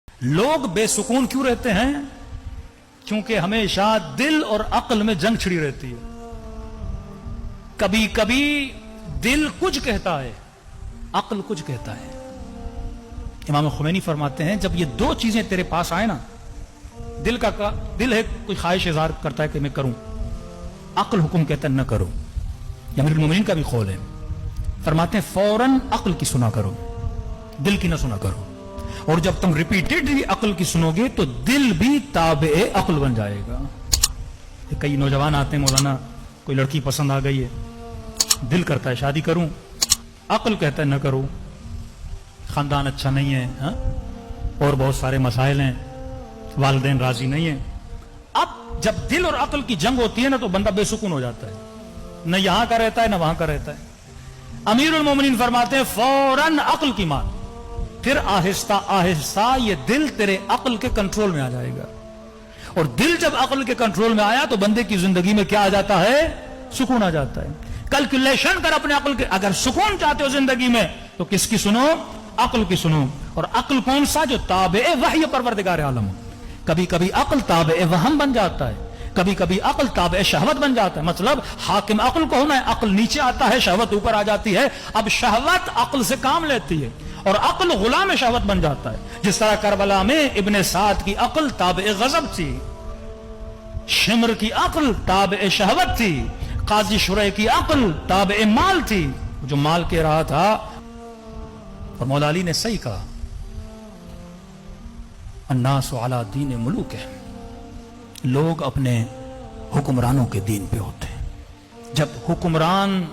لوگ بے سکون کیوں رہتے ہیں؟ کیونکہ ہمیشہ دل اور عقل میں جنگ چھڑی رہتی ہے. کبھی کبھی دل کچھ کہتا ہے، عقل کچھ کہتا ہے. امام خمینی فرماتے ہیں جب یہ دو چیزیں تیرے پاس آئے نا، دل ہے کوئی خواہش اظہار کرتا ہے کہ میں کروں، عقل حکم کہتا ہے نہ کرو. یہ امیر المومنین کا بھی قول ہے. فرماتے ہیں فوراً عقل کی سنا کرو، دل کی نہ سنا کرو. اور جب تم ریپیٹڈلی عقل کی سنو گے تو دل بھی تابع عقل بن جائے گا. کئی نوجوان آتے ہیں، مولانا کوئی لڑکی پسند آ گئی ہے، دل کرتا ہے شادی کروں، عقل کہتا ہے نہ کرو، خاندان اچھا نہیں ہے، اور بہت سارے مسائل ہیں، والدین راضی نہیں ہیں. اب جب دل اور عقل کی جنگ ہوتی ہے نا تو بندہ بے سکون ہو جاتا ہے، نہ یہاں کا رہتا ہے نہ وہاں کا رہتا ہے. امیر المومنین فرماتے ہیں فوراً عقل کی مان، پھر آہستہ آہستہ یہ دل تیرے عقل کے کنٹرول میں آ جائے گا. اور دل جب عقل کے کنٹرول میں آیا تو بندے کی زندگی میں کیا آ جاتا ہے؟ سکون آ جاتا ہے. کیلکولیشن کر اپنے عقل کے، اگر سکون چاہتے ہو زندگی میں تو کس کی سنو؟ عقل کی سنو. اور عقل کون سا؟ جو تابع وحی پروردگار عالم. کبھی کبھی عقل تابع وہم بن جاتا ہے، کبھی کبھی عقل تابع شہوت بن جاتا ہے. مطلب حاکم عقل کو ہونا ہے، عقل نیچے آتا ہے، شہوت اوپر آ جاتی ہے. اب شہوت عقل سے کام لیتی ہے اور عقل غلام شہوت بن جاتا ہے. جس طرح کربلا میں ابن سعد کی عقل تابع غضب تھی، شمر کی عقل تابع شہوت تھی، قاضی شریح کی عقل تابع مال تھی، جو مال کہہ رہا تھا. اور مولا علی نے صحیح کہا، الناس علی دین ملوکہم، لوگ اپنے حکمرانوں کے دین پہ ہوتے ہیں. جب حکمران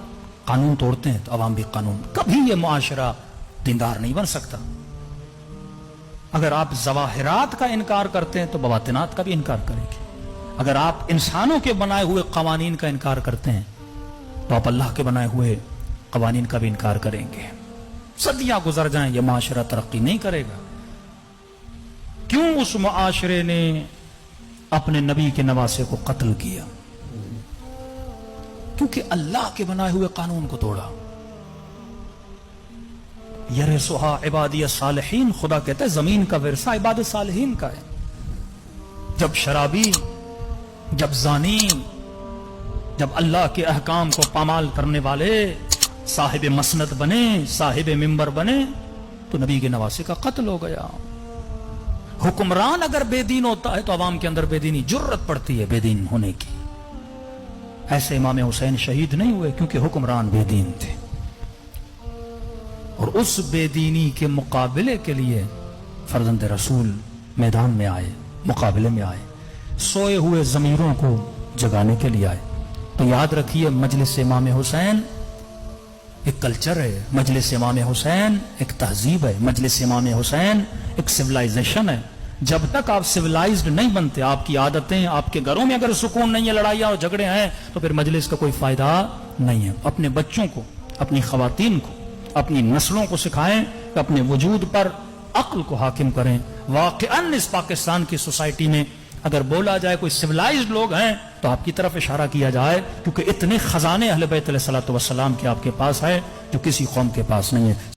قانون توڑتے ہیں تو عوام بھی قانون. کبھی یہ معاشرہ دیندار نہیں بن سکتا. اگر آپ ظواہرات کا انکار کرتے ہیں تو بواطنات کا بھی انکار کریں گے. اگر آپ انسانوں کے بنائے ہوئے قوانین کا انکار کرتے ہیں تو آپ اللہ کے بنائے ہوئے قوانین کا بھی انکار کریں گے. صدیاں گزر جائیں یہ معاشرہ ترقی نہیں کرے گا. کیوں اس معاشرے نے اپنے نبی کے نواسے کو قتل کیا؟ کیونکہ اللہ کے بنائے ہوئے قانون کو توڑا. یرثھا عبادی الصالحین، خدا کہتا ہے زمین کا ورثہ عباد صالحین کا ہے. جب شرابی، جب زانی، جب اللہ کے احکام کو پامال کرنے والے صاحب مسند بنے، صاحب منبر بنے تو نبی کے نواسے کا قتل ہو گیا. حکمران اگر بے دین ہوتا ہے تو عوام کے اندر بے دینی جرت پڑتی ہے بے دین ہونے کی. ایسے امام حسین شہید نہیں ہوئے کیونکہ حکمران بے دین تھے. اور اس بے دینی کے مقابلے کے لیے فرزند رسول میدان میں آئے، مقابلے میں آئے، سوئے ہوئے ضمیروں کو جگانے کے لیے آئے. تو یاد رکھیے مجلس امام حسین ایک کلچر ہے، مجلس امام حسین ایک تہذیب ہے، مجلس امام حسین ایک سیولائزیشن ہے. جب تک آپ سیولائزڈ نہیں بنتے، آپ کی عادتیں، آپ کے گھروں میں اگر سکون نہیں ہے، لڑائیاں اور جھگڑے ہیں، تو پھر مجلس کا کوئی فائدہ نہیں ہے. اپنے بچوں کو، اپنی خواتین کو، اپنی نسلوں کو سکھائیں کہ اپنے وجود پر عقل کو حاکم کریں. واقعاً اس پاکستان کی سوسائٹی میں اگر بولا جائے کوئی سیولائزڈ لوگ ہیں تو آپ کی طرف اشارہ کیا جائے، کیونکہ اتنے خزانے اہل بیت علیہ الصلوۃ والسلام کے آپ کے پاس ہے جو کسی قوم کے پاس نہیں ہے.